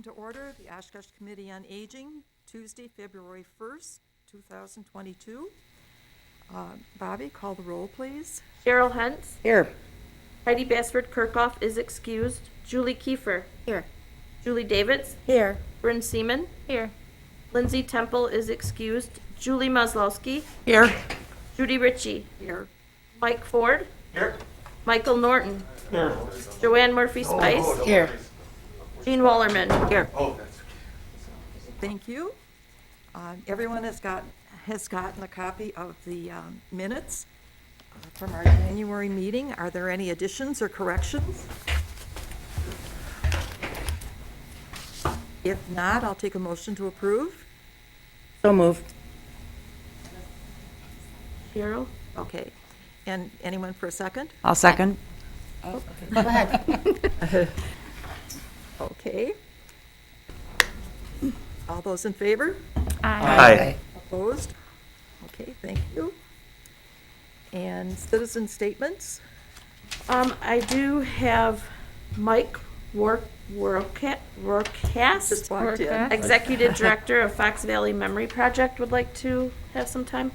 to order the Oshkosh Committee on Aging, Tuesday, February 1st, 2022. Bobby, call the roll, please. Cheryl Hentz. Here. Heidi Bassford Kirkhoff is excused. Julie Kiefer. Here. Julie Davids. Here. Bryn Seaman. Here. Lindsay Temple is excused. Julie Maslowski. Here. Judy Ritchie. Here. Mike Ford. Here. Michael Norton. Here. Joanne Murphy Spice. Here. Jean Wallerman. Here. Oh, that's Thank you. Everyone has gotten a copy of the minutes from our January meeting. Are there any additions or corrections? If not, I'll take a motion to approve. So moved. Cheryl. Okay. And anyone for a second? I'll second. Go ahead. Okay. All those in favor? Aye. Opposed? Okay, thank you. And citizen statements? I do have Mike Workcast, Just walked in. Executive Director of Fox Valley Memory Project, would like to have some time.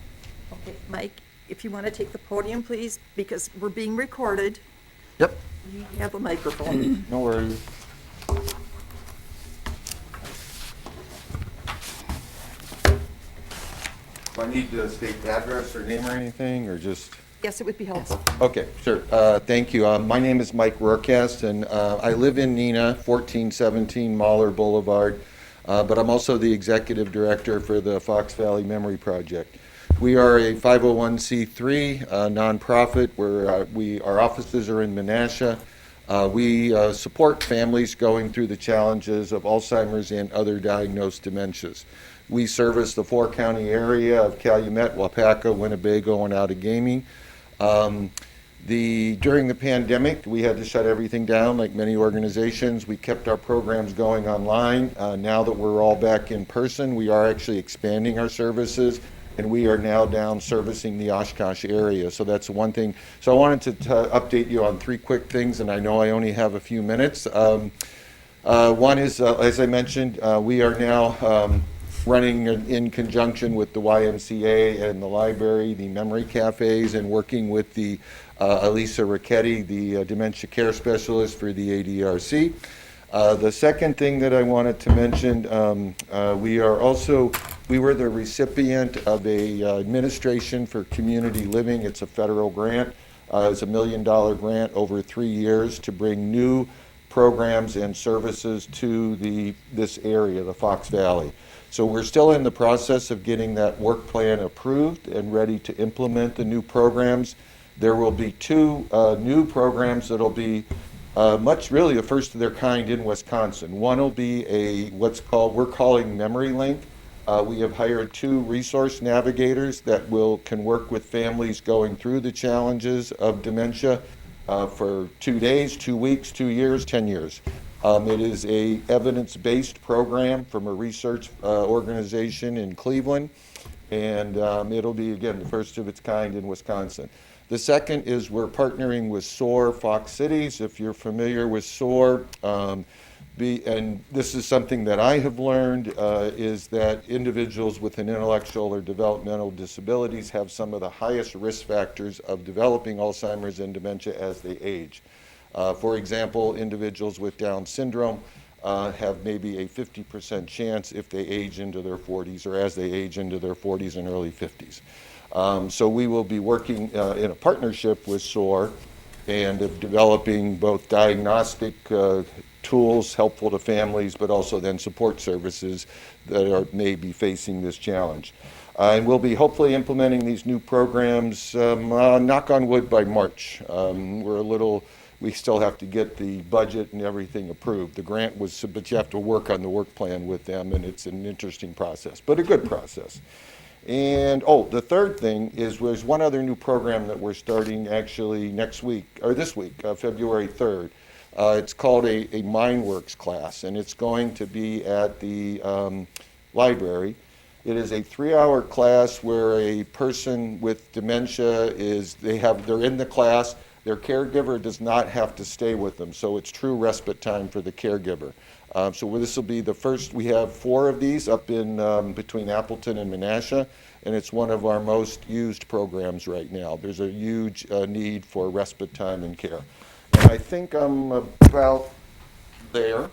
Okay, Mike, if you want to take the podium, please, because we're being recorded. Yep. You have a microphone. No worries. Do I need to state the address or name or anything, or just? Yes, it would be helpful. Okay, sure. Thank you. My name is Mike Rorcast, and I live in Neenah, 1417 Mahler Boulevard, but I'm also the executive director for the Fox Valley Memory Project. We are a 501c3 nonprofit where our offices are in Menasha. We support families going through the challenges of Alzheimer's and other diagnosed dementias. We service the four-county area of Calumet, Wapaka, Winnebago, and Outagamie. During the pandemic, we had to shut everything down like many organizations. We kept our programs going online. Now that we're all back in person, we are actually expanding our services, and we are now down servicing the Oshkosh area. So that's one thing. So I wanted to update you on three quick things, and I know I only have a few minutes. One is, as I mentioned, we are now running in conjunction with the YMCA and the library, the memory cafes, and working with the Elisa Ricchetti, the dementia care specialist for the ADRC. The second thing that I wanted to mention, we were the recipient of a Administration for Community Living. It's a federal grant. It's $1 million grant over 3 years to bring new programs and services to this area, the Fox Valley. So we're still in the process of getting that work plan approved and ready to implement the new programs. There will be two new programs that'll be really a first of their kind in Wisconsin. One will be we're calling Memory Link. We have hired 2 resource navigators that can work with families going through the challenges of dementia for 2 days, 2 weeks, 2 years, 10 years. It is a evidence-based program from a research organization in Cleveland, and it'll be, again, the first of its kind in Wisconsin. The second is we're partnering with SOAR Fox Cities. If you're familiar with SOAR, and this is something that I have learned, is that individuals with an intellectual or developmental disabilities have some of the highest risk factors of developing Alzheimer's and dementia as they age. For example, individuals with Down syndrome have maybe a 50% chance if they age into their 40s or as they age into their 40s and early 50s. So we will be working in a partnership with SOAR and developing both diagnostic tools helpful to families, but also then support services that may be facing this challenge. And we'll be hopefully implementing these new programs, knock on wood, by March. We still have to get the budget and everything approved. The grant but you have to work on the work plan with them, and it's an interesting process, but a good process. And the third thing is there's one other new program that we're starting actually this week, February 3rd. It's called a MindWorks class, and it's going to be at the library. It is a 3-hour class where a person with dementia they're in the class. Their caregiver does not have to stay with them, so it's true respite time for the caregiver. So this will be the first. We have 4 of these up in between Appleton and Menasha, and it's one of our most used programs right now. There's a huge need for respite time and care. And I think I'm about there,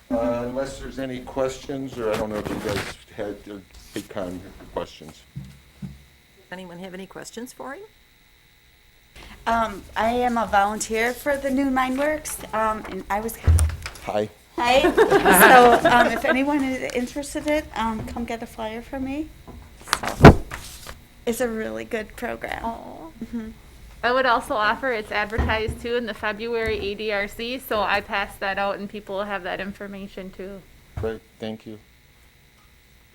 unless there's any questions, or I don't know if you guys had or take time for questions. Anyone have any questions for him? I am a volunteer for the new Mindworks, and I was. Hi. Hi. So, if anyone is interested in it, come get a flyer from me. So, it's a really good program. Oh. I would also offer it's advertised too in the February ADRC, so I pass that out and people will have that information too. Great, thank you.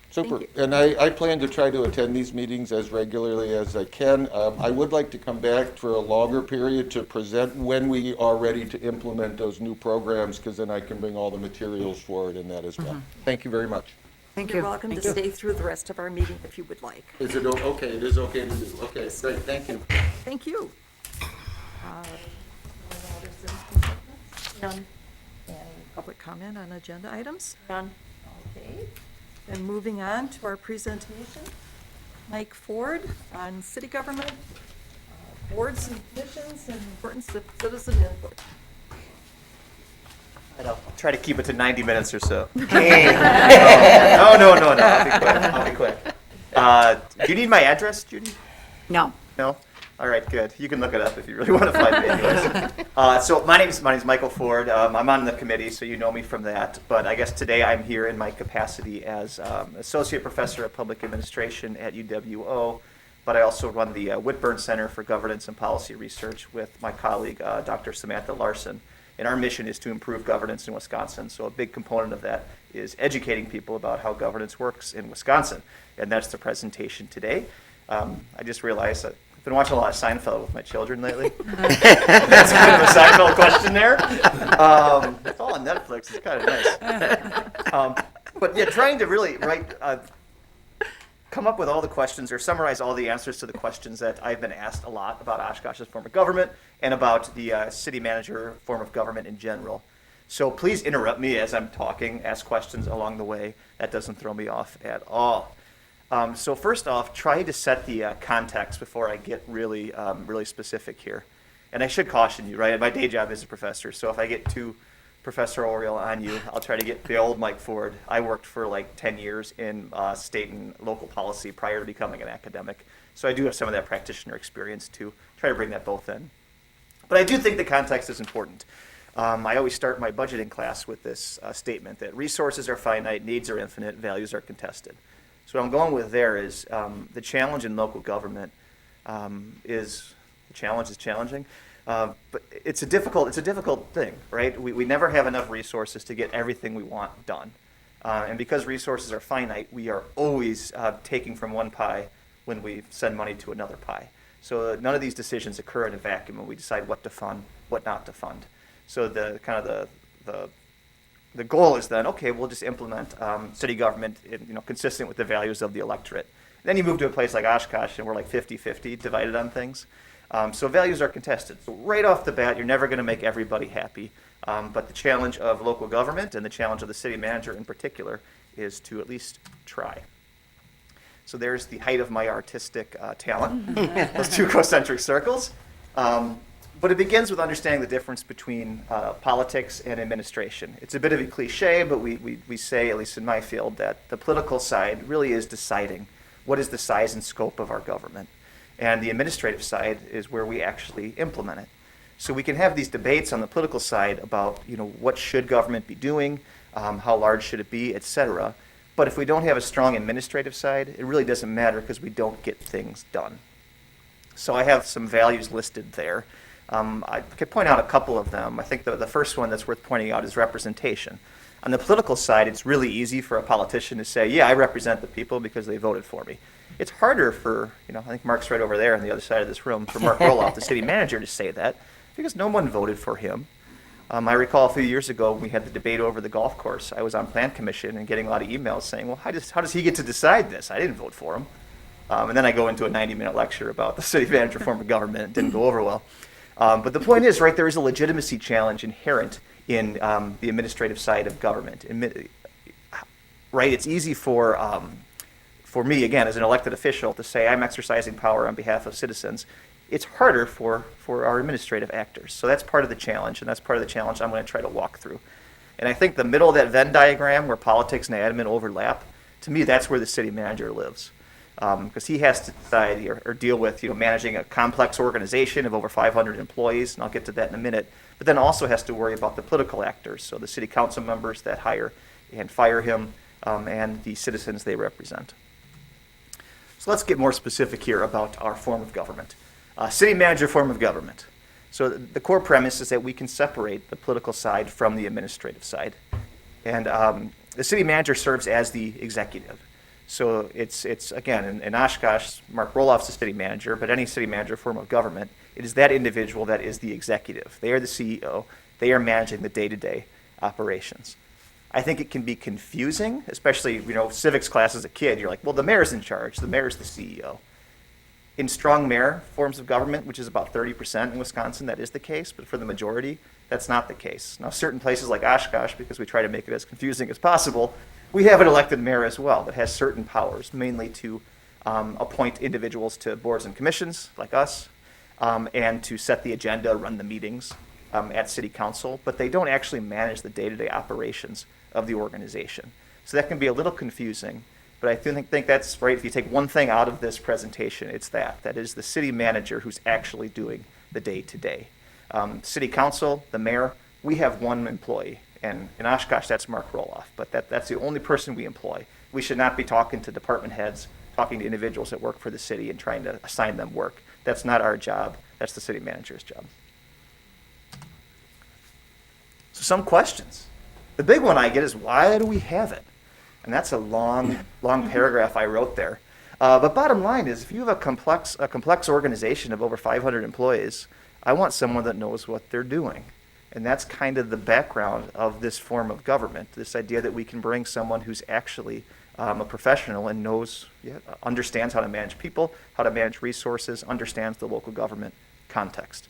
Super. Thank And I plan to try to attend these meetings as regularly as I can. I would like to come back for a longer period to present when we are ready to implement those new programs, because then I can bring all the materials forward in that as well. Thank you very much. Thank You're you. welcome to stay through the rest of our meeting if you would like. Is it okay? It is okay to do. Okay, great, thank you. Thank you. None. Any public comment on agenda items? None. Okay. Then moving on to our presentation, Mike Ford on city government, boards and commissions, and importance of citizen input. I'll try to keep it to 90 minutes or so. Hey. No. I'll be quick. Do you need my address, Judy? No. No? All right, good. You can look it up if you really want to find me anyways. So my name's Michael Ford. I'm on the committee, so you know me from that. But I guess today I'm here in my capacity as Associate Professor of Public Administration at UWO. But I also run the Whitburn Center for Governance and Policy Research with my colleague, Dr. Samantha Larson. And our mission is to improve governance in Wisconsin. So a big component of that is educating people about how governance works in Wisconsin. And that's the presentation today. I just realized that I've been watching a lot of Seinfeld with my children lately. That's kind of a Seinfeld question there. It's all on Netflix. It's kind of nice. But yeah, trying to really come up with all the questions or summarize all the answers to the questions that I've been asked a lot about Oshkosh's form of government and about the city manager form of government in general. So please interrupt me as I'm talking, ask questions along the way. That doesn't throw me off at all. So first off, try to set the context before I get really specific here. And I should caution you, right? My day job is a professor, so if I get too professorial on you, I'll try to get the old Mike Ford. I worked for like 10 years in state and local policy prior to becoming an academic. So I do have some of that practitioner experience to try to bring that both in. But I do think the context is important. I always start my budgeting class with this statement that resources are finite, needs are infinite, values are contested. So what I'm going with there is the challenge in local government is challenging. But it's a difficult thing, right? We never have enough resources to get everything we want done. And because resources are finite, we are always taking from one pie when we send money to another pie. So none of these decisions occur in a vacuum when we decide what to fund, what not to fund. So the goal is then, okay, we'll just implement city government consistent with the values of the electorate. Then you move to a place like Oshkosh and we're like 50-50 divided on things. So values are contested. So right off the bat, you're never going to make everybody happy. But the challenge of local government and the challenge of the city manager in particular is to at least try. So there's the height of my artistic talent, those two concentric circles. But it begins with understanding the difference between politics and administration. It's a bit of a cliche, but we say, at least in my field, that the political side really is deciding what is the size and scope of our government. And the administrative side is where we actually implement it. So we can have these debates on the political side about, what should government be doing, how large should it be, et cetera. But if we don't have a strong administrative side, it really doesn't matter because we don't get things done. So I have some values listed there. I could point out a couple of them. I think the first one that's worth pointing out is representation. On the political side, it's really easy for a politician to say, yeah, I represent the people because they voted for me. It's harder for, I think Mark's right over there on the other side of this room, for Mark Roloff, the city manager, to say that because no one voted for him. I recall a few years ago we had the debate over the golf course. I was on Plan Commission and getting a lot of emails saying, well, how does he get to decide this? I didn't vote for him. And then I go into a 90-minute lecture about the city manager form of government. It didn't go over well. But the point is, right, there is a legitimacy challenge inherent in the administrative side of government. Right, it's easy for me, again, as an elected official, to say I'm exercising power on behalf of citizens. It's harder for our administrative actors. So that's part of the challenge, and that's part of the challenge I'm going to try to walk through. And I think the middle of that Venn diagram where politics and admin overlap, to me, that's where the city manager lives. Because he has to decide or deal with managing a complex organization of over 500 employees, and I'll get to that in a minute, but then also has to worry about the political actors, so the city council members that hire and fire him, and the citizens they represent. So let's get more specific here about our form of government. City manager form of government. So the core premise is that we can separate the political side from the administrative side. And the city manager serves as the executive. So it's again, in Oshkosh, Mark Roloff's the city manager, but any city manager form of government, it is that individual that is the executive. They are the CEO. They are managing the day-to-day operations. I think it can be confusing, especially, civics class as a kid. You're like, well, the mayor's in charge. The mayor's the CEO. In strong mayor forms of government, which is about 30% in Wisconsin, that is the case. But for the majority, that's not the case. Now, certain places like Oshkosh, because we try to make it as confusing as possible, we have an elected mayor as well that has certain powers, mainly to appoint individuals to boards and commissions like us, and to set the agenda, run the meetings at city council. But they don't actually manage the day-to-day operations of the organization. So that can be a little confusing, but I think that's right. If you take one thing out of this presentation, it's that is the city manager who's actually doing the day-to-day. City council, the mayor, we have one employee, and in Oshkosh, that's Mark Roloff, but that's the only person we employ. We should not be talking to department heads, talking to individuals that work for the city and trying to assign them work. That's not our job. That's the city manager's job. So some questions. The big one I get is, why do we have it? And that's a long paragraph I wrote there. But bottom line is, if you have a complex organization of over 500 employees, I want someone that knows what they're doing. And that's kind of the background of this form of government, this idea that we can bring someone who's actually a professional and understands how to manage people, how to manage resources, understands the local government context.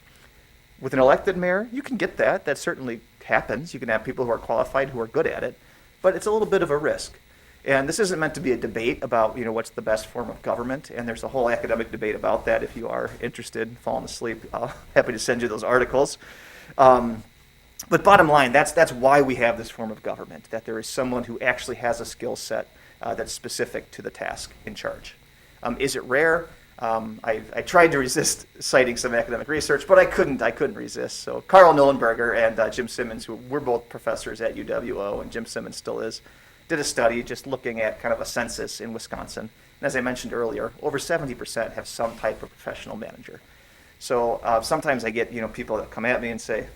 With an elected mayor, you can get that. That certainly happens. You can have people who are qualified, who are good at it, but it's a little bit of a risk. And this isn't meant to be a debate about, what's the best form of government, and there's a whole academic debate about that. If you are interested, falling asleep, happy to send you those articles. But bottom line, that's why we have this form of government, that there is someone who actually has a skill set that's specific to the task in charge. Is it rare? I tried to resist citing some academic research, but I couldn't resist. So Carl Nollenberger and Jim Simmons, who were both professors at UWO, and Jim Simmons still is, did a study just looking at kind of a census in Wisconsin. And as I mentioned earlier, over 70% have some type of professional manager. So sometimes I get people that come at me and say,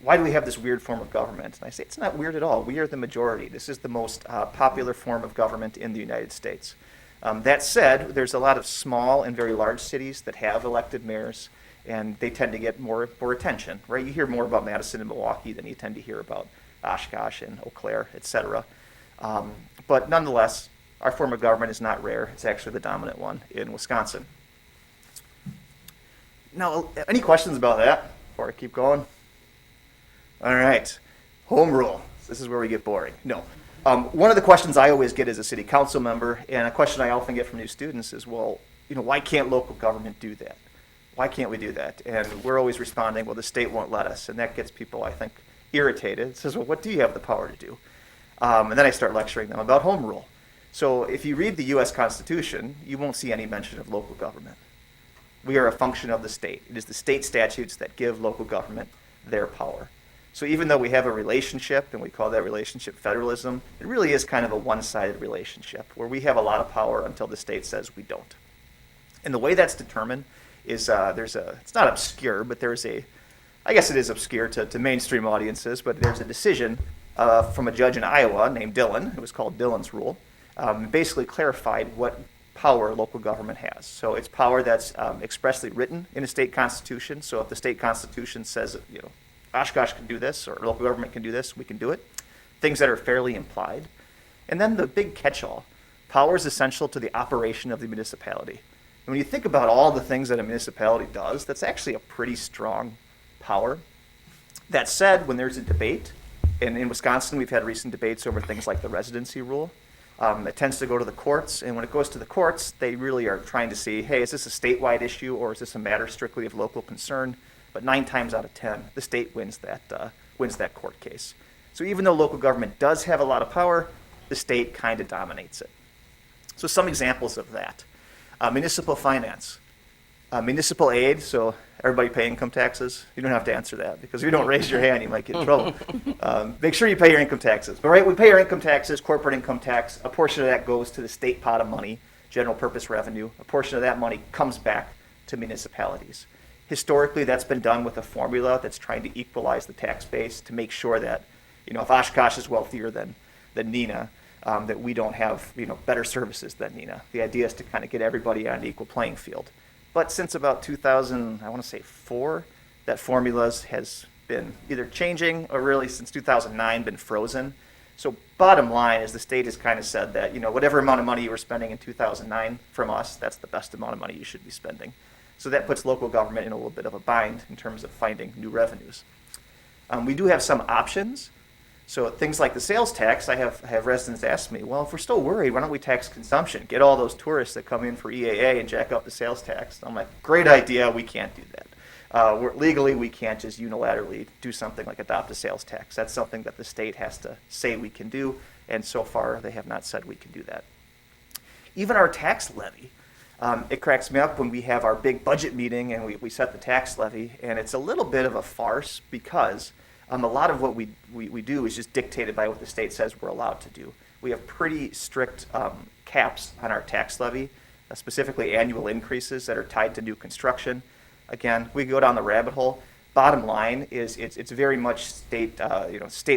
why do we have this weird form of government? And I say, it's not weird at all. We are the majority. This is the most popular form of government in the United States. That said, there's a lot of small and very large cities that have elected mayors, and they tend to get more attention, right? You hear more about Madison and Milwaukee than you tend to hear about Oshkosh and Eau Claire, et cetera. But nonetheless, our form of government is not rare. It's actually the dominant one in Wisconsin. Now, any questions about that before I keep going? All right, home rule. This is where we get boring. No. One of the questions I always get as a city council member, and a question I often get from new students is, well, why can't local government do that? Why can't we do that? And we're always responding, well, the state won't let us. And that gets people, I think, irritated. It says, well, what do you have the power to do? And then I start lecturing them about home rule. So if you read the U.S. Constitution, you won't see any mention of local government. We are a function of the state. It is the state statutes that give local government their power. So even though we have a relationship, and we call that relationship federalism, it really is kind of a one-sided relationship where we have a lot of power until the state says we don't. And the way that's determined is it's not obscure, but I guess it is obscure to mainstream audiences, but there's a decision from a judge in Iowa named Dillon. It was called Dillon's Rule. Basically clarified what power local government has. So it's power that's expressly written in a state constitution. So if the state constitution says, Oshkosh can do this, or local government can do this, we can do it. Things that are fairly implied. And then the big catch-all, power is essential to the operation of the municipality. And when you think about all the things that a municipality does, that's actually a pretty strong power. That said, when there's a debate, and in Wisconsin we've had recent debates over things like the residency rule, it tends to go to the courts, and when it goes to the courts, they really are trying to see, hey, is this a statewide issue or is this a matter strictly of local concern? But 9 times out of 10, the state wins that court case. So even though local government does have a lot of power, the state kind of dominates it. So some examples of that. Municipal finance. Municipal aid, so everybody pay income taxes. You don't have to answer that, because if you don't raise your hand, you might get in trouble. Make sure you pay your income taxes. But right, we pay our income taxes, corporate income tax. A portion of that goes to the state pot of money, general purpose revenue. A portion of that money comes back to municipalities. Historically, that's been done with a formula that's trying to equalize the tax base to make sure that, if Oshkosh is wealthier than Neenah, that we don't have, better services than Neenah. The idea is to kind of get everybody on an equal playing field. But since about 2004, that formula has been either changing or really since 2009 been frozen. So bottom line is the state has kind of said that, whatever amount of money you were spending in 2009 from us, that's the best amount of money you should be spending. So that puts local government in a little bit of a bind in terms of finding new revenues. We do have some options. So things like the sales tax, I have residents ask me, well, if we're still worried, why don't we tax consumption? Get all those tourists that come in for EAA and jack up the sales tax. I'm like, great idea, we can't do that. Legally, we can't just unilaterally do something like adopt a sales tax. That's something that the state has to say we can do, and so far they have not said we can do that. Even our tax levy, it cracks me up when we have our big budget meeting and we set the tax levy, and it's a little bit of a farce because a lot of what we do is just dictated by what the state says we're allowed to do. We have pretty strict caps on our tax levy, specifically annual increases that are tied to new construction. Again, we go down the rabbit hole. Bottom line is it's very much state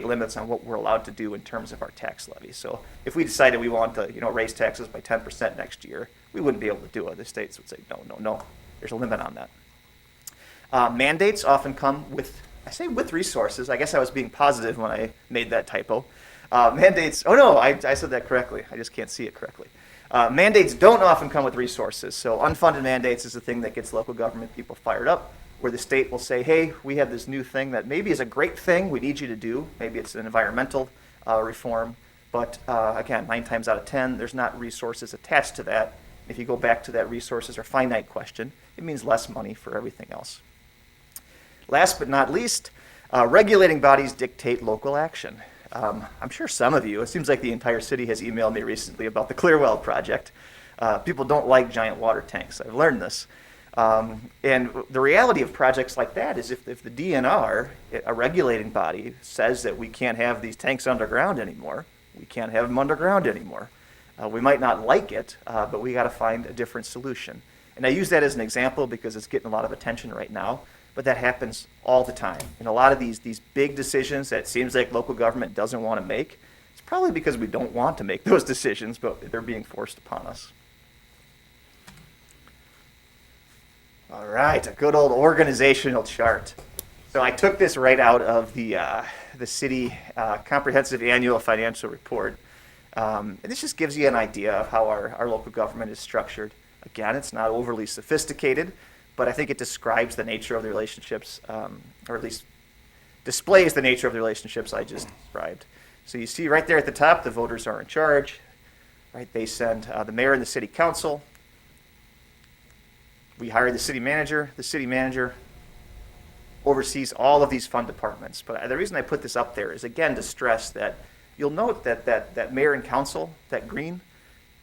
limits on what we're allowed to do in terms of our tax levy. So if we decided we want to raise taxes by 10% next year, we wouldn't be able to do it. The states would say no. There's a limit on that. Mandates often come with, I say with resources. I guess I was being positive when I made that typo. Mandates, I said that correctly. I just can't see it correctly. Mandates don't often come with resources. So unfunded mandates is the thing that gets local government people fired up, where the state will say, hey, we have this new thing that maybe is a great thing we need you to do. Maybe it's an environmental reform. But again, 9 times out of 10, there's not resources attached to that. If you go back to that resources are finite question, it means less money for everything else. Last but not least, regulating bodies dictate local action. I'm sure some of you, it seems like the entire city has emailed me recently about the Clearwell project. People don't like giant water tanks. I've learned this. And the reality of projects like that is if the DNR, a regulating body, says that we can't have these tanks underground anymore, we can't have them underground anymore. We might not like it, but we got to find a different solution. And I use that as an example because it's getting a lot of attention right now, but that happens all the time. And a lot of these big decisions that seems like local government doesn't want to make, it's probably because we don't want to make those decisions, but they're being forced upon us. All right, a good old organizational chart. So I took this right out of the city comprehensive annual financial report. And this just gives you an idea of how our local government is structured. Again, it's not overly sophisticated, but I think it describes the nature of the relationships, or at least displays the nature of the relationships I just described. So you see right there at the top, the voters are in charge. Right, they send the mayor and the city council. We hire the city manager. The city manager oversees all of these fund departments. But the reason I put this up there is, again, to stress that you'll note that mayor and council, that green,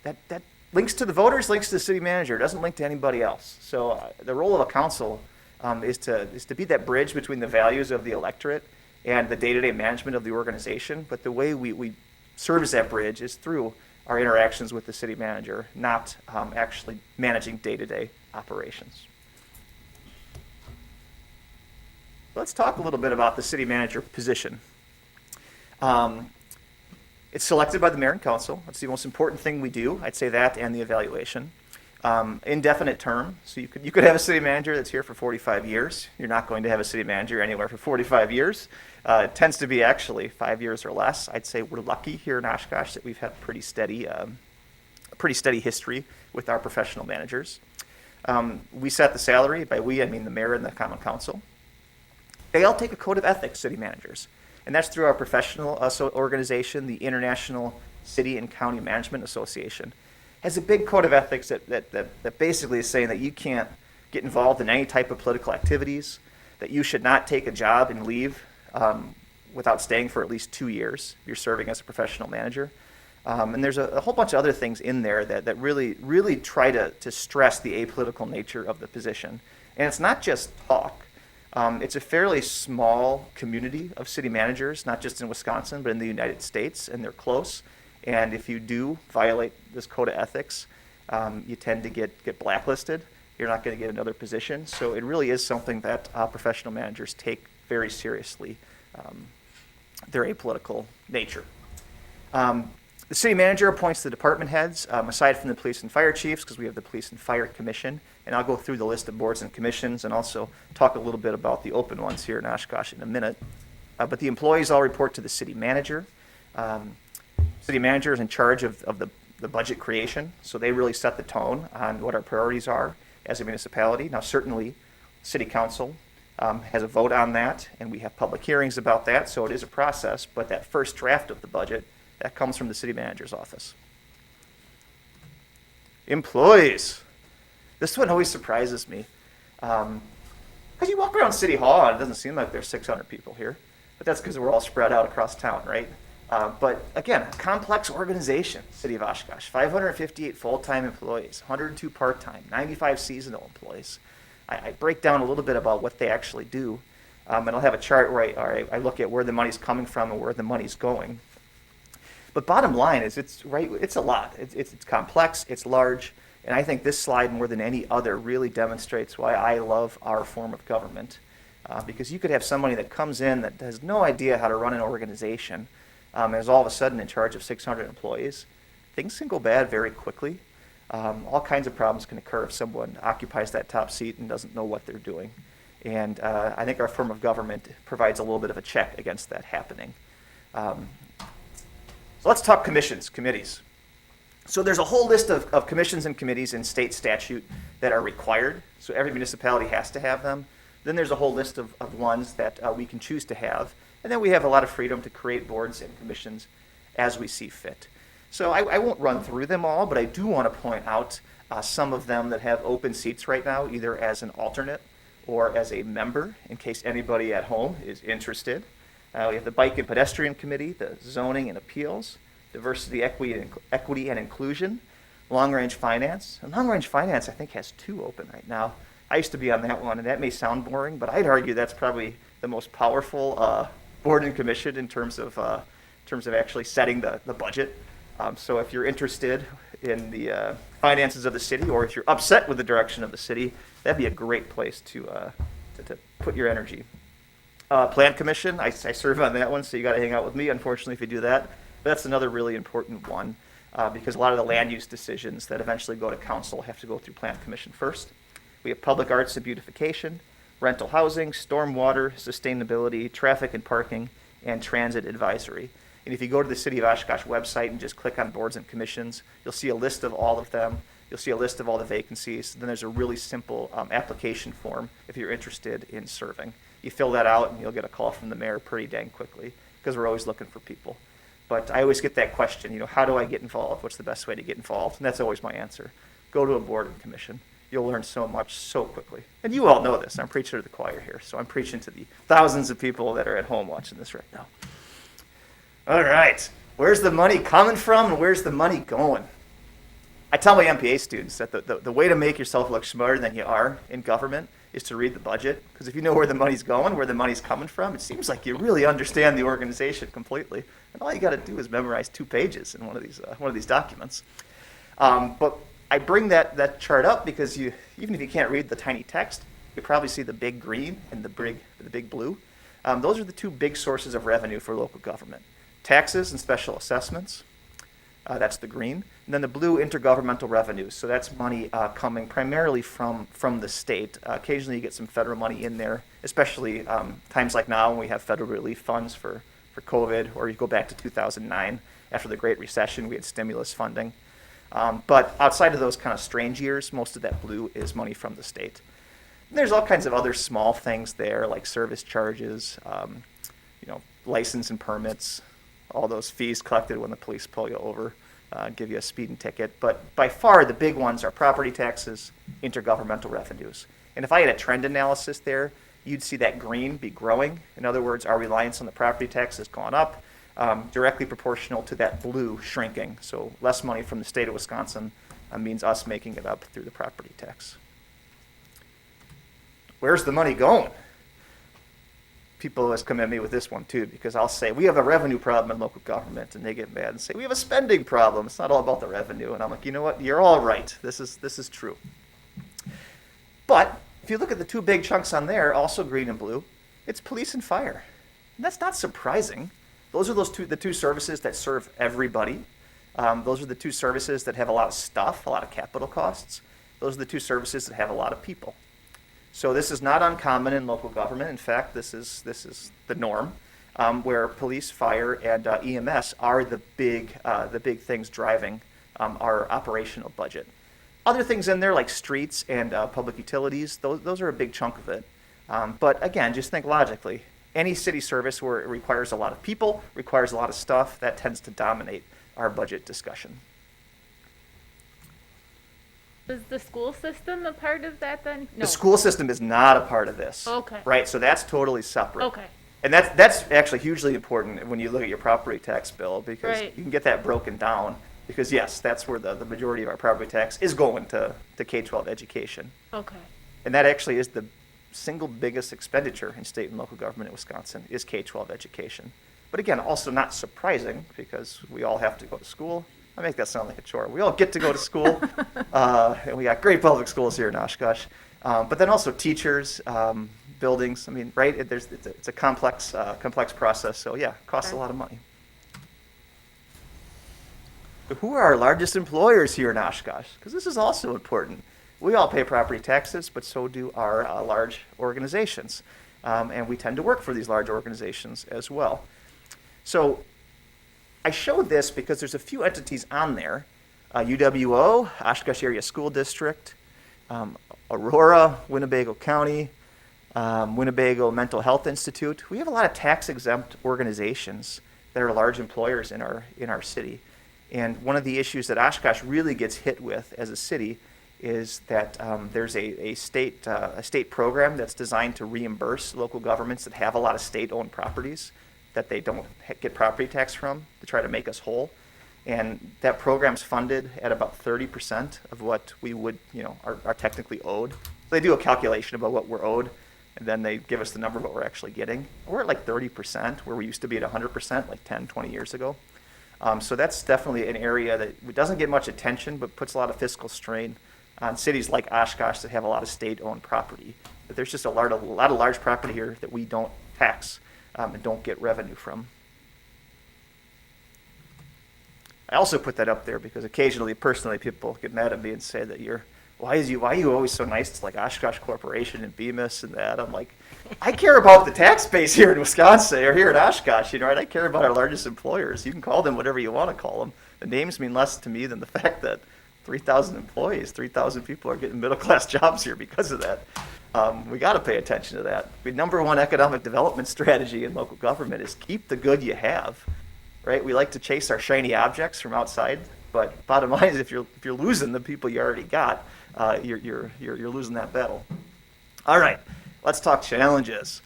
that links to the voters, links to the city manager, doesn't link to anybody else. So the role of a council is to be that bridge between the values of the electorate and the day-to-day management of the organization. But the way we serve as that bridge is through our interactions with the city manager, not actually managing day-to-day operations. Let's talk a little bit about the city manager position. It's selected by the mayor and council. That's the most important thing we do. I'd say that and the evaluation. Indefinite term. So you could have a city manager that's here for 45 years. You're not going to have a city manager anywhere for 45 years. It tends to be actually 5 years or less. I'd say we're lucky here in Oshkosh that we've had pretty steady history with our professional managers. We set the salary. By we, I mean the mayor and the common council. They all take a code of ethics, city managers. And that's through our professional organization, the International City and County Management Association. Has a big code of ethics that basically is saying that you can't get involved in any type of political activities, that you should not take a job and leave without staying for at least 2 years if you're serving as a professional manager. And there's a whole bunch of other things in there that really try to stress the apolitical nature of the position. And it's not just talk. It's a fairly small community of city managers, not just in Wisconsin, but in the United States, and they're close. And if you do violate this code of ethics, you tend to get blacklisted. You're not going to get another position. So it really is something that professional managers take very seriously, their apolitical nature. The city manager appoints the department heads, aside from the police and fire chiefs, because we have the police and fire commission. And I'll go through the list of boards and commissions and also talk a little bit about the open ones here in Oshkosh in a minute. But the employees all report to the city manager. City manager is in charge of the budget creation, so they really set the tone on what our priorities are as a municipality. Now, certainly, city council has a vote on that, and we have public hearings about that, so it is a process. But that first draft of the budget, that comes from the city manager's office. Employees. This one always surprises me. Because you walk around City Hall and it doesn't seem like there's 600 people here. But that's because we're all spread out across town, right? But again, a complex organization, City of Oshkosh. 558 full-time employees, 102 part-time, 95 seasonal employees. I break down a little bit about what they actually do. And I'll have a chart where I look at where the money's coming from and where the money's going. But bottom line is, it's a lot. It's complex, it's large, and I think this slide more than any other really demonstrates why I love our form of government. Because you could have somebody that comes in that has no idea how to run an organization, and is all of a sudden in charge of 600 employees. Things can go bad very quickly. All kinds of problems can occur if someone occupies that top seat and doesn't know what they're doing. And I think our form of government provides a little bit of a check against that happening. So let's talk committees. So there's a whole list of commissions and committees in state statute that are required. So every municipality has to have them. Then there's a whole list of ones that we can choose to have. And then we have a lot of freedom to create boards and commissions as we see fit. So I won't run through them all, but I do want to point out some of them that have open seats right now, either as an alternate or as a member, in case anybody at home is interested. We have the Bike and Pedestrian Committee, the Zoning and Appeals, Diversity, Equity and Inclusion, Long Range Finance. And Long Range Finance, I think, has 2 open right now. I used to be on that one, and that may sound boring, but I'd argue that's probably the most powerful board and commission in terms of actually setting the budget. So if you're interested in the finances of the city, or if you're upset with the direction of the city, that'd be a great place to put your energy. Plan Commission, I serve on that one, so you got to hang out with me, unfortunately, if you do that. But that's another really important one, because a lot of the land use decisions that eventually go to council have to go through Plan Commission first. We have Public Arts and Beautification, Rental Housing, Stormwater, Sustainability, Traffic and Parking, and Transit Advisory. And if you go to the City of Oshkosh website and just click on boards and commissions, you'll see a list of all of them. You'll see a list of all the vacancies. Then there's a really simple application form if you're interested in serving. You fill that out and you'll get a call from the mayor pretty dang quickly, because we're always looking for people. But I always get that question, how do I get involved? What's the best way to get involved? And that's always my answer. Go to a board and commission. You'll learn so much so quickly. And you all know this. I'm preaching to the choir here, so I'm preaching to the thousands of people that are at home watching this right now. All right. Where's the money coming from and where's the money going? I tell my MPA students that the way to make yourself look smarter than you are in government is to read the budget. Because if you know where the money's going, where the money's coming from, it seems like you really understand the organization completely. And all you got to do is memorize 2 pages in one of these documents. But I bring that chart up because even if you can't read the tiny text, you probably see the big green and the big blue. Those are the 2 big sources of revenue for local government. Taxes and special assessments. That's the green. And then the blue, intergovernmental revenues. So that's money coming primarily from the state. Occasionally you get some federal money in there, especially times like now when we have federal relief funds for COVID, or you go back to 2009 after the Great Recession, we had stimulus funding. But outside of those kind of strange years, most of that blue is money from the state. And there's all kinds of other small things there, like service charges, license and permits, all those fees collected when the police pull you over, give you a speeding ticket. But by far, the big ones are property taxes, intergovernmental revenues. And if I had a trend analysis there, you'd see that green be growing. In other words, our reliance on the property tax has gone up, directly proportional to that blue shrinking. So less money from the state of Wisconsin means us making it up through the property tax. Where's the money going? People always come at me with this one too, because I'll say, we have a revenue problem in local government, and they get mad and say, we have a spending problem. It's not all about the revenue. And I'm like, you know what? You're all right. This is true. But if you look at the two big chunks on there, also green and blue, it's police and fire. And that's not surprising. Those are the two services that serve everybody. Those are the two services that have a lot of stuff, a lot of capital costs. Those are the two services that have a lot of people. So this is not uncommon in local government. In fact, this is the norm, where police, fire, and EMS are the big things driving our operational budget. Other things in there like streets and public utilities, those are a big chunk of it. But again, just think logically. Any city service where it requires a lot of people, requires a lot of stuff, that tends to dominate our budget discussion. Is the school system a part of that then? No. The school system is not a part of this. Okay. Right, so that's totally separate. Okay. And that's actually hugely important when you look at your property tax bill, because Right. you can get that broken down. Because yes, that's where the majority of our property tax is going to K-12 education. Okay. And that actually is the single biggest expenditure in state and local government in Wisconsin is K-12 education. But again, also not surprising, because we all have to go to school. I make that sound like a chore. We all get to go to school, and we got great public schools here in Oshkosh. But then also teachers, buildings. I mean, right? It's a complex process. So yeah, it costs a lot of money. But who are our largest employers here in Oshkosh? Because this is also important. We all pay property taxes, but so do our large organizations. And we tend to work for these large organizations as well. So I showed this because there's a few entities on there. UWO, Oshkosh Area School District, Aurora, Winnebago County, Winnebago Mental Health Institute. We have a lot of tax-exempt organizations that are large employers in our city. And one of the issues that Oshkosh really gets hit with as a city is that there's a state program that's designed to reimburse local governments that have a lot of state-owned properties that they don't get property tax from, to try to make us whole. And that program's funded at about 30% of what we would, are technically owed. So they do a calculation about what we're owed, and then they give us the number of what we're actually getting. We're at like 30%, where we used to be at 100% like 10, 20 years ago. So that's definitely an area that doesn't get much attention, but puts a lot of fiscal strain on cities like Oshkosh that have a lot of state-owned property. But there's just a lot of large property here that we don't tax and don't get revenue from. I also put that up there because occasionally, personally, people get mad at me and say that why are you always so nice to like Oshkosh Corporation and Bemis and that? I'm like, I care about the tax base here in Wisconsin or here in Oshkosh, right? I care about our largest employers. You can call them whatever you want to call them. The names mean less to me than the fact that 3,000 employees, 3,000 people are getting middle-class jobs here because of that. We got to pay attention to that. The number one economic development strategy in local government is keep the good you have, right? We like to chase our shiny objects from outside, but bottom line is if you're losing the people you already got, you're losing that battle. All right, let's talk challenges.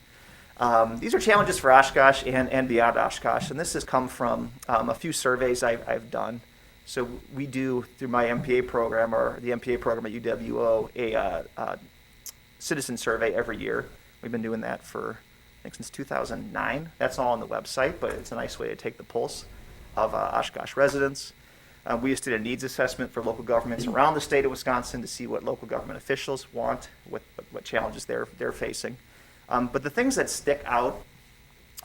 These are challenges for Oshkosh and beyond Oshkosh, and this has come from a few surveys I've done. So we do, through my MPA program, or the MPA program at UWO, a citizen survey every year. We've been doing that for, I think, since 2009. That's all on the website, but it's a nice way to take the pulse of Oshkosh residents. We just did a needs assessment for local governments around the state of Wisconsin to see what local government officials want, what challenges they're facing. But the things that stick out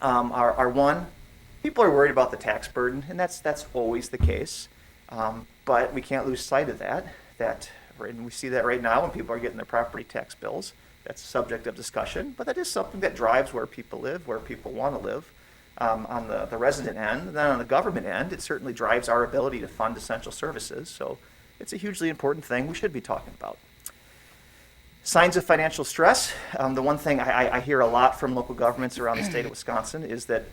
are one, people are worried about the tax burden, and that's always the case. But we can't lose sight of that. And we see that right now when people are getting their property tax bills. That's a subject of discussion, but that is something that drives where people live, where people want to live. on the resident end. And then on the government end, it certainly drives our ability to fund essential services. So it's a hugely important thing we should be talking about. Signs of financial stress. The one thing I hear a lot from local governments around the state of Wisconsin is that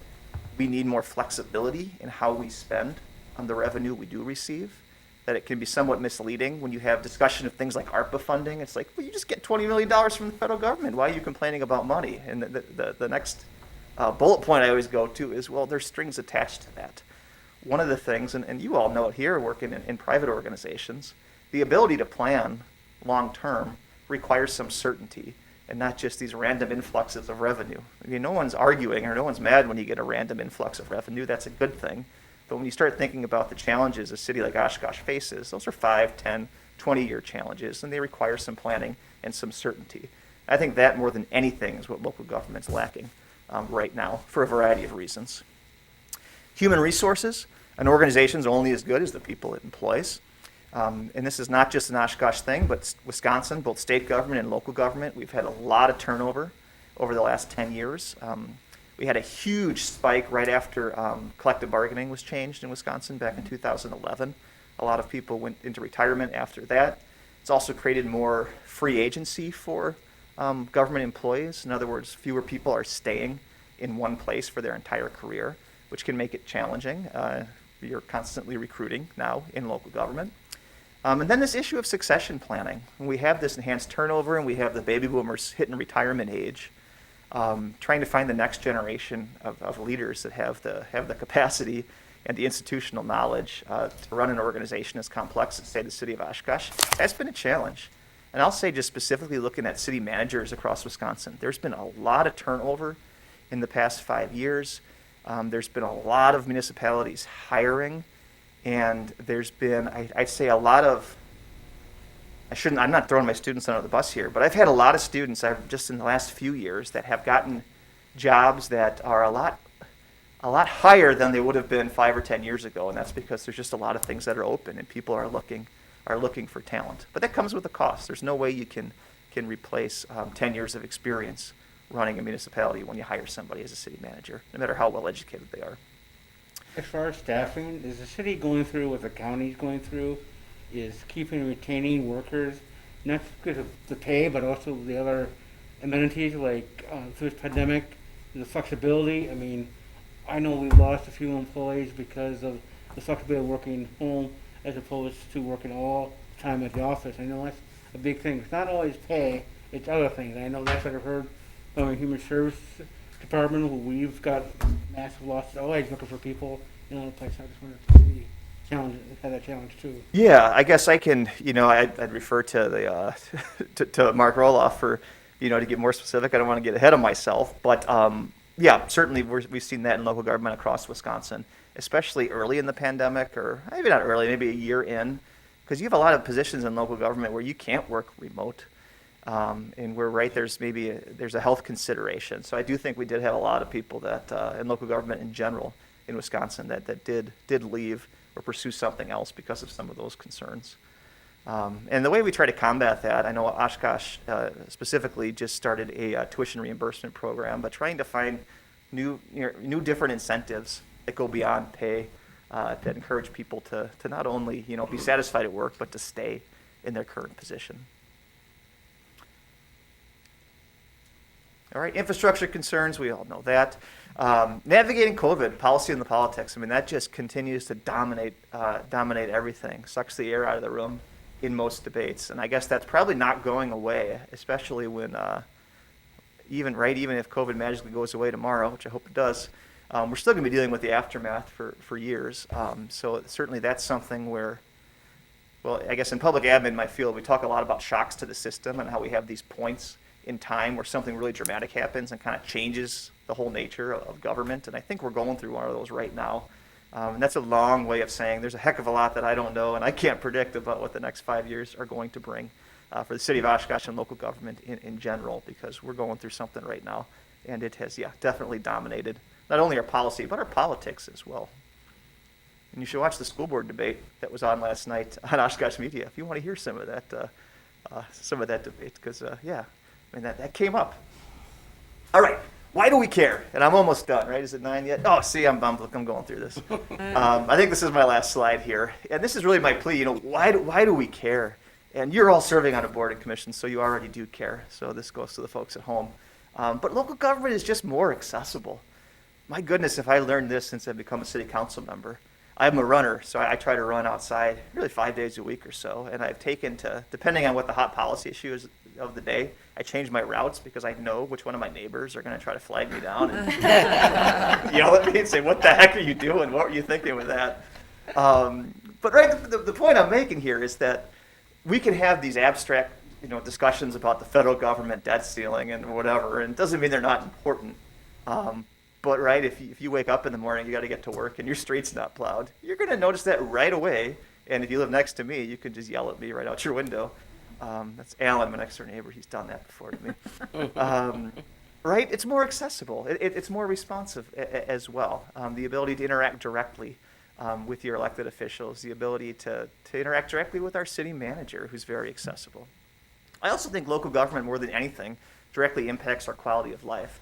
we need more flexibility in how we spend on the revenue we do receive. That it can be somewhat misleading when you have discussion of things like ARPA funding. It's like, well, you just get $20 million from the federal government. Why are you complaining about money? And the next bullet point I always go to is, well, there's strings attached to that. One of the things, and you all know it here working in private organizations, the ability to plan long term requires some certainty and not just these random influxes of revenue. I mean, no one's arguing or no one's mad when you get a random influx of revenue. That's a good thing. But when you start thinking about the challenges a city like Oshkosh faces, those are 5, 10, 20-year challenges, and they require some planning and some certainty. I think that more than anything is what local government's lacking right now for a variety of reasons. Human resources. An organization's only as good as the people it employs. And this is not just an Oshkosh thing, but Wisconsin, both state government and local government, we've had a lot of turnover over the last 10 years. We had a huge spike right after collective bargaining was changed in Wisconsin back in 2011. A lot of people went into retirement after that. It's also created more free agency for government employees. In other words, fewer people are staying in one place for their entire career, which can make it challenging. You're constantly recruiting now in local government. And then this issue of succession planning. When we have this enhanced turnover and we have the baby boomers hitting retirement age, trying to find the next generation of leaders that have the capacity and the institutional knowledge to run an organization as complex as, say, the city of Oshkosh, that's been a challenge. And I'll say just specifically looking at city managers across Wisconsin, there's been a lot of turnover in the past 5 years. There's been a lot of municipalities hiring, and there's been, I'd say, a lot of, I'm not throwing my students under the bus here, but I've had a lot of students just in the last few years that have gotten jobs that are a lot higher than they would have been 5 or 10 years ago, and that's because there's just a lot of things that are open and people are looking for talent. But that comes with a cost. There's no way you can replace 10 years of experience running a municipality when you hire somebody as a city manager, no matter how well educated they are. As far as staffing, is the city going through what the county's going through? Is keeping and retaining workers, not because of the pay, but also the other amenities like through this pandemic, the flexibility? I mean, I know we lost a few employees because of the flexibility of working home as opposed to working all the time at the office. I know that's a big thing. It's not always pay, it's other things. I know that's what I've heard from the Human Service Department, where we've got massive losses, always looking for people in other places. I just wanted to see have that challenge too. Yeah, I guess I can, I'd refer to the to Mark Roloff for, to get more specific. I don't want to get ahead of myself, but yeah, certainly we've seen that in local government across Wisconsin, especially early in the pandemic, or maybe not early, maybe a year in, because you have a lot of positions in local government where you can't work remote, and where there's a health consideration. So I do think we did have a lot of people that in local government in general in Wisconsin that did leave or pursue something else because of some of those concerns. And the way we try to combat that, I know Oshkosh specifically just started a tuition reimbursement program, but trying to find new different incentives that go beyond pay that encourage people to not only be satisfied at work, but to stay in their current position. All right, infrastructure concerns, we all know that. Navigating COVID, policy and the politics, that just continues to dominate everything, sucks the air out of the room in most debates. And I guess that's probably not going away, especially when, even if COVID magically goes away tomorrow, which I hope it does, we're still going to be dealing with the aftermath for years. So certainly that's something where, well, I guess in public admin in my field, we talk a lot about shocks to the system and how we have these points in time where something really dramatic happens and kind of changes the whole nature of government. And I think we're going through one of those right now. And that's a long way of saying there's a heck of a lot that I don't know and I can't predict about what the next 5 years are going to bring for the city of Oshkosh and local government in general, because we're going through something right now. And it has, definitely dominated not only our policy, but our politics as well. And you should watch the school board debate that was on last night on Oshkosh Media if you want to hear some of that debate, because, that came up. All right, why do we care? And I'm almost done, right? Is it 9 yet? Oh, see, I'm going through this. I think this is my last slide here. And this is really my plea, why do we care? And you're all serving on a board and commission, so you already do care. So this goes to the folks at home. But local government is just more accessible. My goodness, if I learned this since I've become a city council member. I'm a runner, so I try to run outside really 5 days a week or so. And I've taken to, depending on what the hot policy issue is of the day, I change my routes because I know which one of my neighbors are going to try to flag me down and yell at me and say, what the heck are you doing? What were you thinking with that? But right, the point I'm making here is that we can have these abstract discussions about the federal government debt ceiling and whatever, and it doesn't mean they're not important. But right, if you wake up in the morning, you got to get to work and your street's not plowed, you're going to notice that right away. And if you live next to me, you can just yell at me right out your window. That's Alan, my next door neighbor. He's done that before to me. Right? It's more accessible. It's more responsive as well. The ability to interact directly with your elected officials, the ability to interact directly with our city manager, who's very accessible. I also think local government, more than anything, directly impacts our quality of life.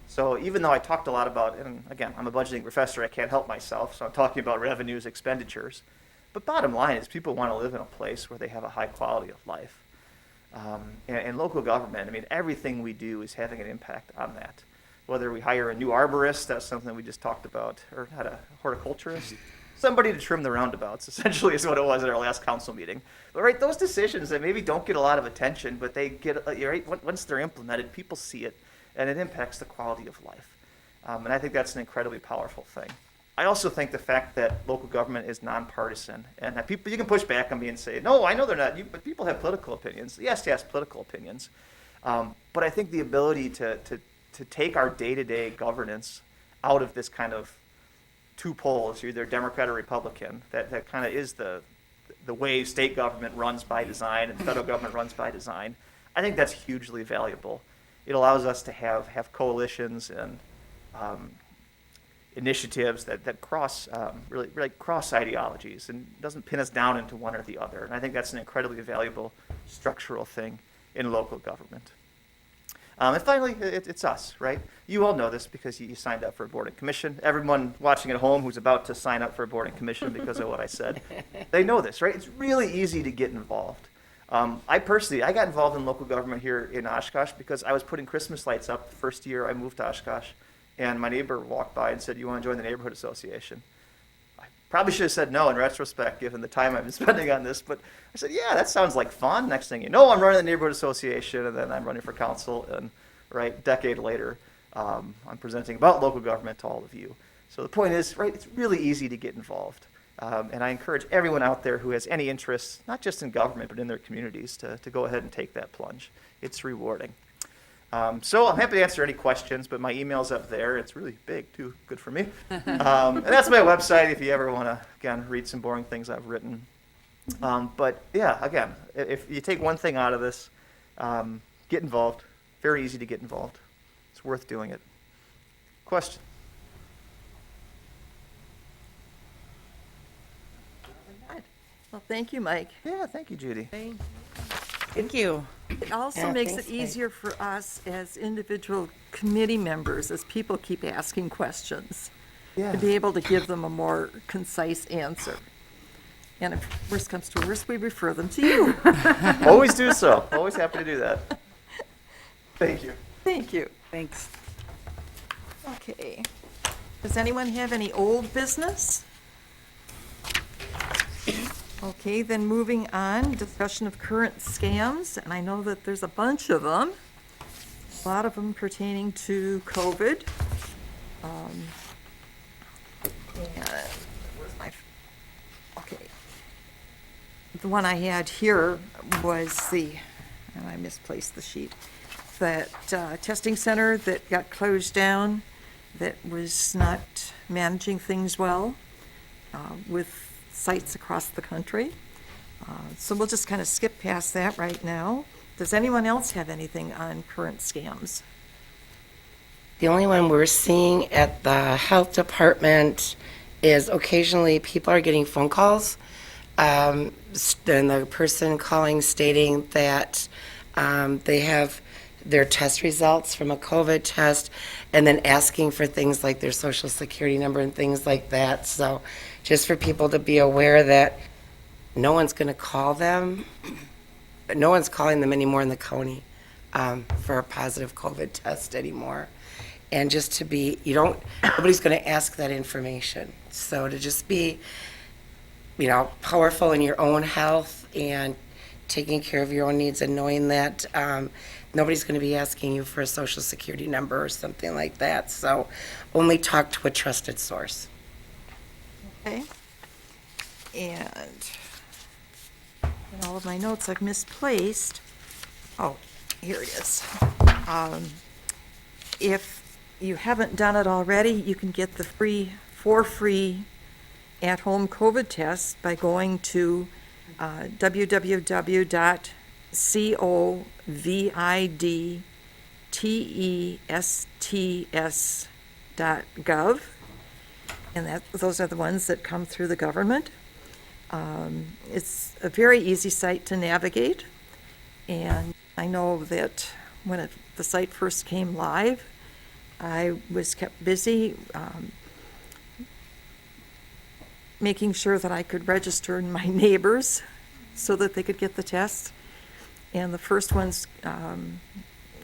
So even though I talked a lot about, and again, I'm a budgeting professor, I can't help myself, so I'm talking about revenues, expenditures. But bottom line is people want to live in a place where they have a high quality of life. And local government, everything we do is having an impact on that. Whether we hire a new arborist, that's something we just talked about, or had a horticulturist, somebody to trim the roundabouts, essentially is what it was at our last council meeting. But right, those decisions that maybe don't get a lot of attention, but they get, right, once they're implemented, people see it, and it impacts the quality of life. And I think that's an incredibly powerful thing. I also think the fact that local government is nonpartisan, and that people, you can push back on me and say, no, I know they're not, but people have political opinions. Yes, political opinions. But I think the ability to take our day-to-day governance out of this kind of two poles, you're either Democrat or Republican, that kind of is the way state government runs by design and federal government runs by design. I think that's hugely valuable. It allows us to have coalitions and initiatives that cross really cross ideologies and doesn't pin us down into one or the other. And I think that's an incredibly valuable structural thing in local government. And finally, it's us, right? You all know this because you signed up for a board and commission. Everyone watching at home who's about to sign up for a board and commission because of what I said, they know this, right? It's really easy to get involved. I got involved in local government here in Oshkosh because I was putting Christmas lights up the first year I moved to Oshkosh, and my neighbor walked by and said, "You want to join the neighborhood association?" I probably should have said no in retrospect, given the time I've been spending on this, but I said, yeah, that sounds like fun. Next thing you know, I'm running the neighborhood association, and then I'm running for council, and right, decade later, I'm presenting about local government to all of you. So the point is, right, it's really easy to get involved. And I encourage everyone out there who has any interest, not just in government, but in their communities, to go ahead and take that plunge. It's rewarding. So I'm happy to answer any questions, but my email's up there. It's really big, too. Good for me. And that's my website if you ever want to, again, read some boring things I've written. But, yeah, again, if you take one thing out of this, get involved. Very easy to get involved. It's worth doing it. Question? Well, thank you, Mike. Yeah, thank you, Judy. Thank you. It also Yeah, makes thanks, it Mike. easier for us as individual committee members, as people keep asking questions, Yeah. to be able to give them a more concise answer. And if worst comes to worst, we refer them to you. Always do so. Always happy to do that. Thank you. Thank you. Thanks. Okay. Does anyone have any old business? Okay, then moving on, discussion of current scams, and I know that there's a bunch of them, a lot of them pertaining to COVID. And where's my, okay. The one I had here was and I misplaced the sheet, that testing center that got closed down, that was not managing things well, with sites across the country. So we'll just kind of skip past that right now. Does anyone else have anything on current scams? The only one we're seeing at the health department is occasionally people are getting phone calls. Then the person calling stating that they have their test results from a COVID test, and then asking for things like their social security number and things like that. So just for people to be aware that no one's going to call them, no one's calling them anymore in the county for a positive COVID test anymore. And just to be, nobody's going to ask that information. So to just be, powerful in your own health and taking care of your own needs and knowing that nobody's going to be asking you for a social security number or something like that. So only talk to a trusted source. Okay. And in all of my notes I've misplaced. Oh, here it is. If you haven't done it already, you can get the free at-home COVID tests by going to www.covidtests.gov. And those are the ones that come through the government. It's a very easy site to navigate. And I know that when the site first came live, I was kept busy making sure that I could register my neighbors so that they could get the tests. And the first ones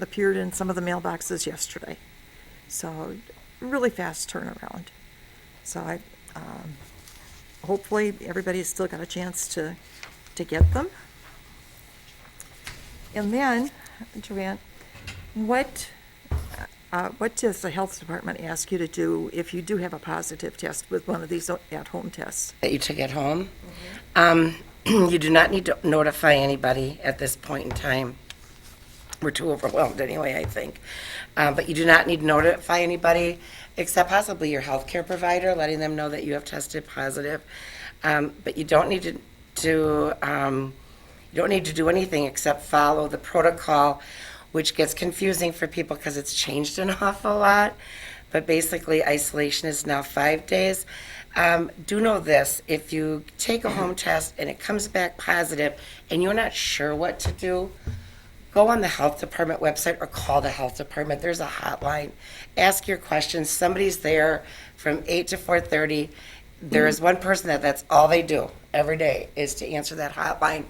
appeared in some of the mailboxes yesterday. So really fast turnaround. So hopefully everybody's still got a chance to get them. And then, Joanne, what does the health department ask you to do if you do have a positive test with one of these at-home tests? That you took at home? You do not need to notify anybody at this point in time. We're too overwhelmed anyway, I think. But you do not need to notify anybody except possibly your healthcare provider, letting them know that you have tested positive. But you don't need to do anything except follow the protocol, which gets confusing for people because it's changed an awful lot. But basically, isolation is now 5 days. Do know this, if you take a home test and it comes back positive and you're not sure what to do, go on the health department website or call the health department. There's a hotline. Ask your questions. Somebody's there from 8 to 4:30. There is one person that's all they do every day is to answer that hotline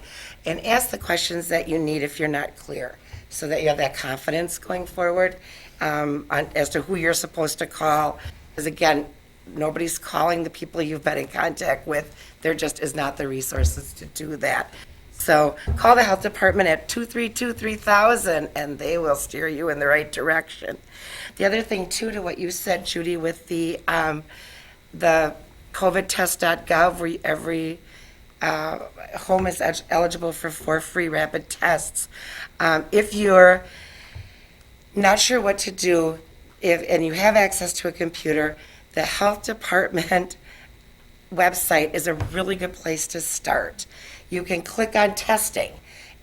and ask the questions that you need if you're not clear, so that you have that confidence going forward as to who you're supposed to call. Because again, nobody's calling the people you've been in contact with. There just is not the resources to do that. So call the health department at 232-3000 and they will steer you in the right direction. The other thing too, to what you said, Judy, with the covidtest.gov, where every home is eligible for 4 free rapid tests. If you're not sure what to do, and you have access to a computer, the health department website is a really good place to start. You can click on testing,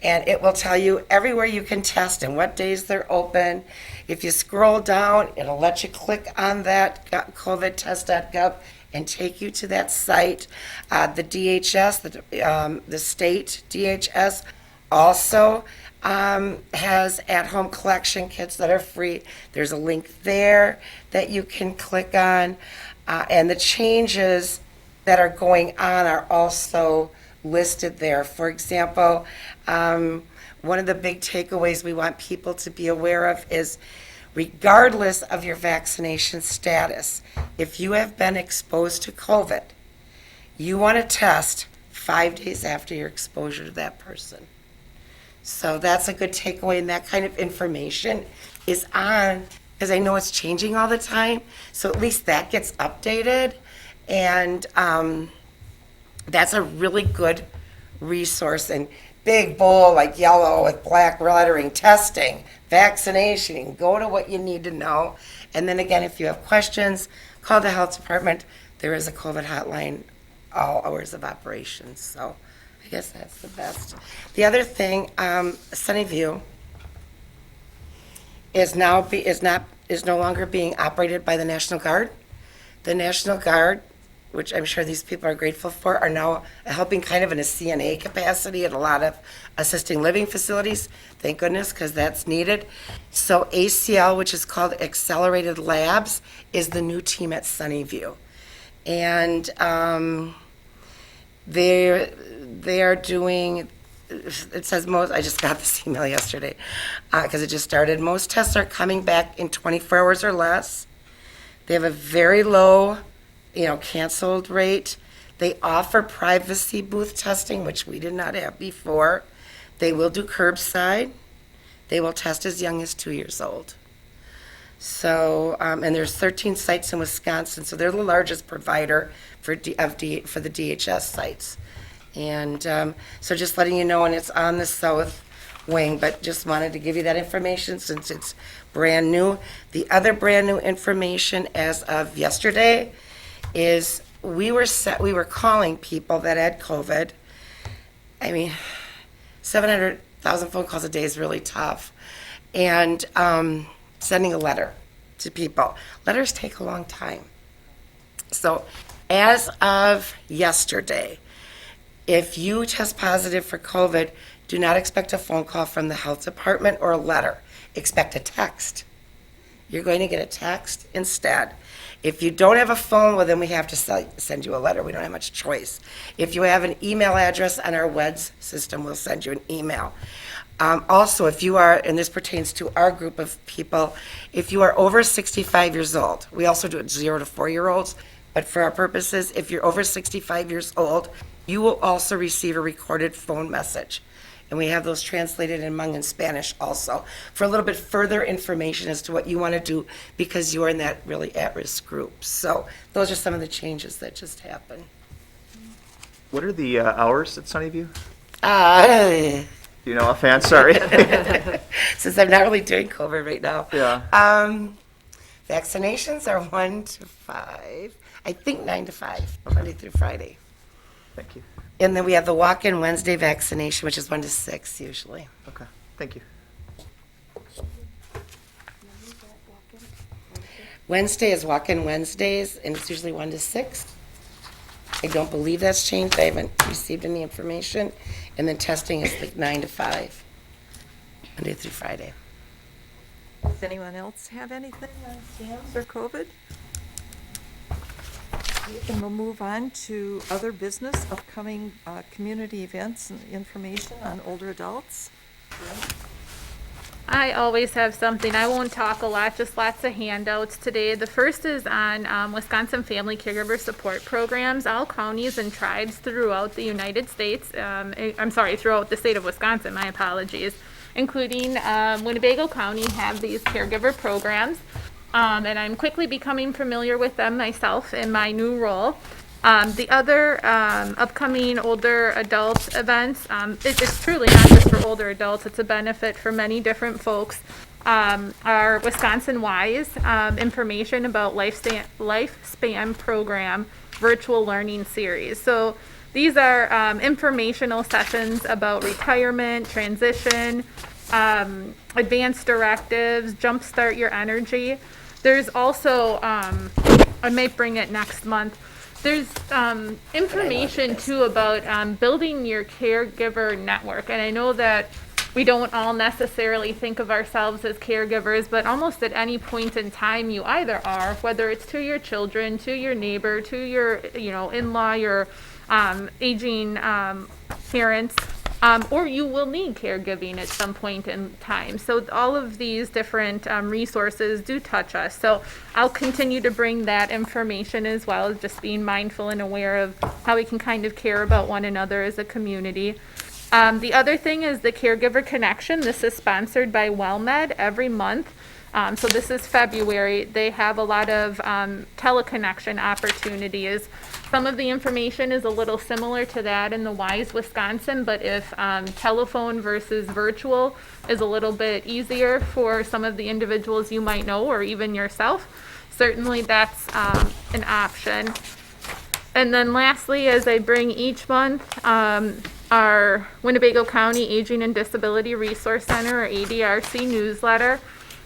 and it will tell you everywhere you can test and what days they're open. If you scroll down, it'll let you click on that covidtest.gov and take you to that site. The DHS, the state DHS, also has at-home collection kits that are free. There's a link there that you can click on. And the changes that are going on are also listed there. For example, one of the big takeaways we want people to be aware of is, regardless of your vaccination status, if you have been exposed to COVID, you want to test 5 days after your exposure to that person. So that's a good takeaway, and that kind of information is on, because I know it's changing all the time, so at least that gets updated, and that's a really good resource. And big, bold, like yellow with black lettering, testing, vaccination, go to what you need to know. And then again, if you have questions, call the health department. There is a COVID hotline all hours of operations. So I guess that's the best. The other thing, Sunnyview is no longer being operated by the National Guard. The National Guard which I'm sure these people are grateful for, are now helping kind of in a CNA capacity at a lot of assisting living facilities. Thank goodness, because that's needed. So ACL, which is called Accelerated Labs, is the new team at Sunnyview. And they are doing, it says most, I just got this email yesterday, because it just started. Most tests are coming back in 24 hours or less. They have a very low, canceled rate. They offer privacy booth testing, which we did not have before. They will do curbside. They will test as young as 2 years old. So, and there's 13 sites in Wisconsin, so they're the largest provider for the DHS sites. And so just letting you know, and it's on the south wing, but just wanted to give you that information since it's brand new. The other brand new information as of yesterday is we were calling people that had COVID. I mean, 700,000 phone calls a day is really tough. And sending a letter to people. Letters take a long time. So as of yesterday, if you test positive for COVID, do not expect a phone call from the health department or a letter. Expect a text. You're going to get a text instead. If you don't have a phone, well, then we have to send you a letter. We don't have much choice. If you have an email address on our WEDS system, we'll send you an email. Also, if you are, and this pertains to our group of people, if you are over 65 years old, we also do it 0 to 4-year-olds, but for our purposes, if you're over 65 years old, you will also receive a recorded phone message. And we have those translated in Hmong and Spanish also for a little bit further information as to what you want to do because you are in that really at-risk group. So those are some of the changes that just happened. What are the hours at Sunnyview? Do you know offhand? Sorry. Since I'm not really doing COVID right now. Yeah. Vaccinations are 1 to 5. I think 9 to 5, Monday through Friday. Thank you. And then we have the walk-in Wednesday vaccination, which is 1 to 6 usually. Okay. Thank you. Wednesday is walk-in Wednesdays, and it's usually 1 to 6. I don't believe that's changed. I haven't received any information. And then testing is like 9 to 5, Monday through Friday. Does anyone else have anything on scams or COVID? And we'll move on to other business, upcoming community events and information on older adults. I always have something. I won't talk a lot, just lots of handouts today. The first is on Wisconsin Family Caregiver Support Programs. All counties and tribes throughout the United States, throughout the state of Wisconsin, my apologies, including Winnebago County have these caregiver programs. And I'm quickly becoming familiar with them myself in my new role. The other upcoming older adult events, it's truly not just for older adults, it's a benefit for many different folks, are Wisconsin Wise information about lifespan program virtual learning series. So these are informational sessions about retirement, transition, advanced directives, jumpstart your energy. There's also, I might bring it next month, there's information too about building your caregiver network. And I know that we don't all necessarily think of ourselves as caregivers, but almost at any point in time you either are, whether it's to your children, to your neighbor, to your in-law, your aging parents. Or you will need caregiving at some point in time. So all of these different resources do touch us. So I'll continue to bring that information as well as just being mindful and aware of how we can kind of care about one another as a community. The other thing is the Caregiver Connection. This is sponsored by WellMed every month. So this is February. They have a lot of teleconnection opportunities. Some of the information is a little similar to that in the Wise, Wisconsin, but if telephone versus virtual is a little bit easier for some of the individuals you might know or even yourself, certainly that's an option. And then lastly, as I bring each month, our Winnebago County Aging and Disability Resource Center, or ADRC newsletter.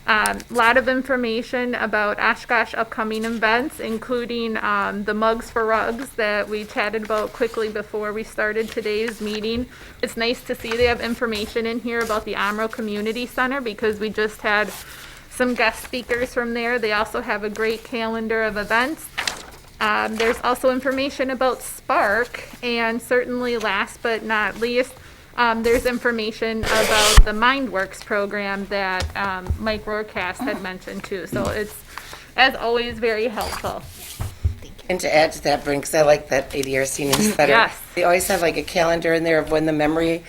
A lot of information about Oshkosh upcoming events, including the Mugs for Rugs that we chatted about quickly before we started today's meeting. It's nice to see they have information in here about the Amro Community Center because we just had some guest speakers from there. They also have a great calendar of events. There's also information about Spark, and certainly last but not least, there's information about the MindWorks program that Mike Rohrcast had mentioned too. So it's, as always, very helpful. And to add to that, Bryn, because I like that ADR Senior Center. Yes. They always have like a calendar in there of when the memory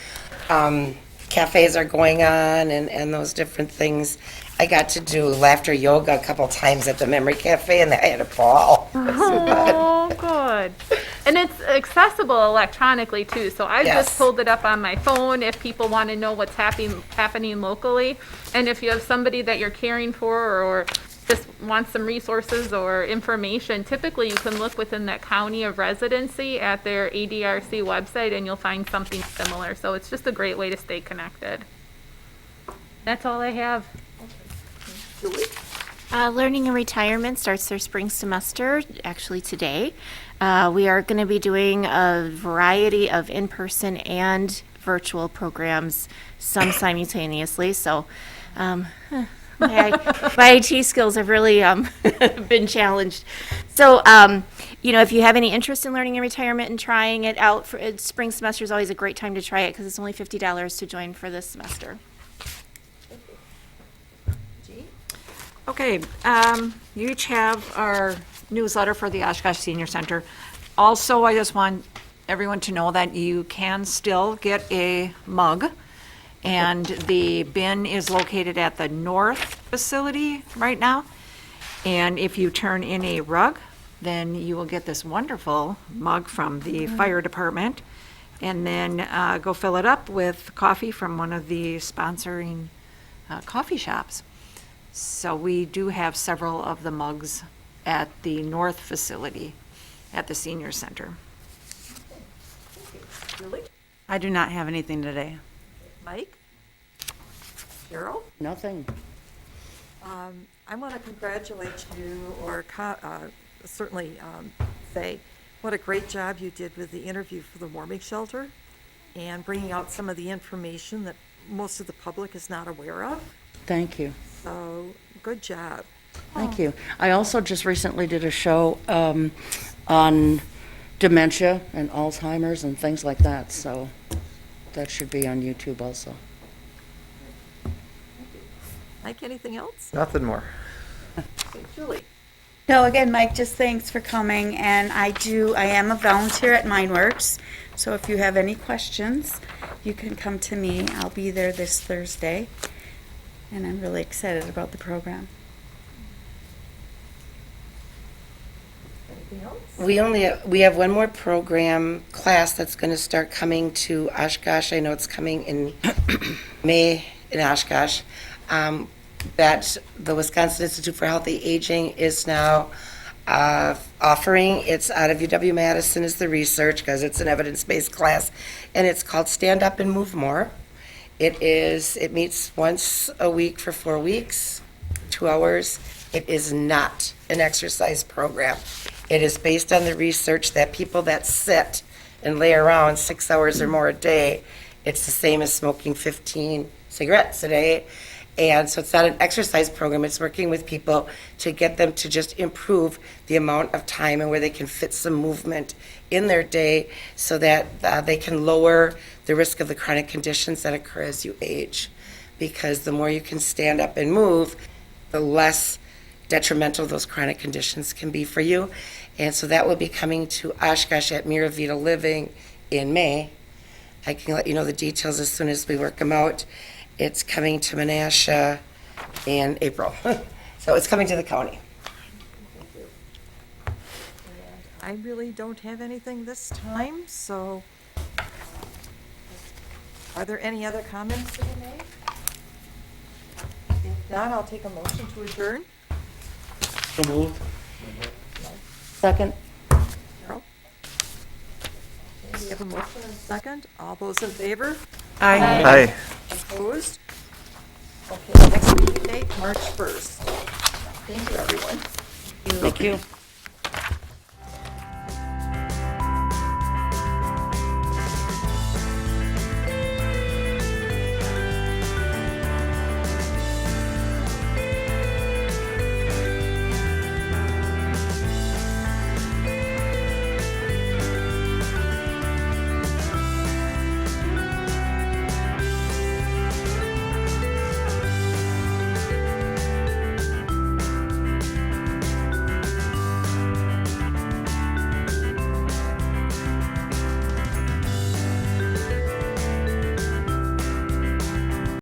cafes are going on and those different things. I got to do laughter yoga a couple times at the memory cafe, and I had a ball. Oh, good. And it's accessible electronically too. So I Yes. just pulled it up on my phone if people want to know what's happening locally. And if you have somebody that you're caring for or just want some resources or information, typically you can look within that county of residency at their ADRC website and you'll find something similar. So it's just a great way to stay connected. That's all I have. Learning and Retirement starts their spring semester actually today. We are going to be doing a variety of in-person and virtual programs, some simultaneously. So my IT skills have really been challenged. So, if you have any interest in learning and retirement and trying it out, spring semester is always a great time to try it because it's only $50 to join for this semester. Okay, you each have our newsletter for the Oshkosh Senior Center. Also, I just want everyone to know that you can still get a mug, and the bin is located at the north facility right now. And if you turn in a rug, then you will get this wonderful mug from the fire department, and then go fill it up with coffee from one of the sponsoring coffee shops. So we do have several of the mugs at the north facility at the senior center. Julie? I do not have anything today. Mike? Cheryl? Nothing. I want to congratulate you, or certainly say what a great job you did with the interview for the warming shelter and bringing out some of the information that most of the public is not aware of. Thank you. So, good job. Thank you. I also just recently did a show on dementia and Alzheimer's and things like that, so that should be on YouTube also. Mike, anything else? Nothing more. Okay, Julie? No, again, Mike, just thanks for coming, and I am a volunteer at MindWorks, so if you have any questions, you can come to me. I'll be there this Thursday, and I'm really excited about the program. Anything else? We have one more program class that's going to start coming to Oshkosh. I know it's coming in May in Oshkosh. That the Wisconsin Institute for Healthy Aging is now offering. It's out of UW-Madison is the research because it's an evidence-based class, and it's called Stand Up and Move More. It meets once a week for 4 weeks, 2 hours. It is not an exercise program. It is based on the research that people that sit and lay around 6 hours or more a day, it's the same as smoking 15 cigarettes a day. And so it's not an exercise program. It's working with people to get them to just improve the amount of time and where they can fit some movement in their day so that they can lower the risk of the chronic conditions that occur as you age. Because the more you can stand up and move, the less detrimental those chronic conditions can be for you. And so that will be coming to Oshkosh at Miravita Living in May. I can let you know the details as soon as we work them out. It's coming to Menasha in April. So it's coming to the county. I really don't have anything this time, so are there any other comments to be made? If not, I'll take a motion to adjourn. So moved. Second? Carol? Okay, we have a motion and a second. All those in favor? Aye. Opposed? Okay, next meeting date, March 1st. Thank you, everyone. Thank you.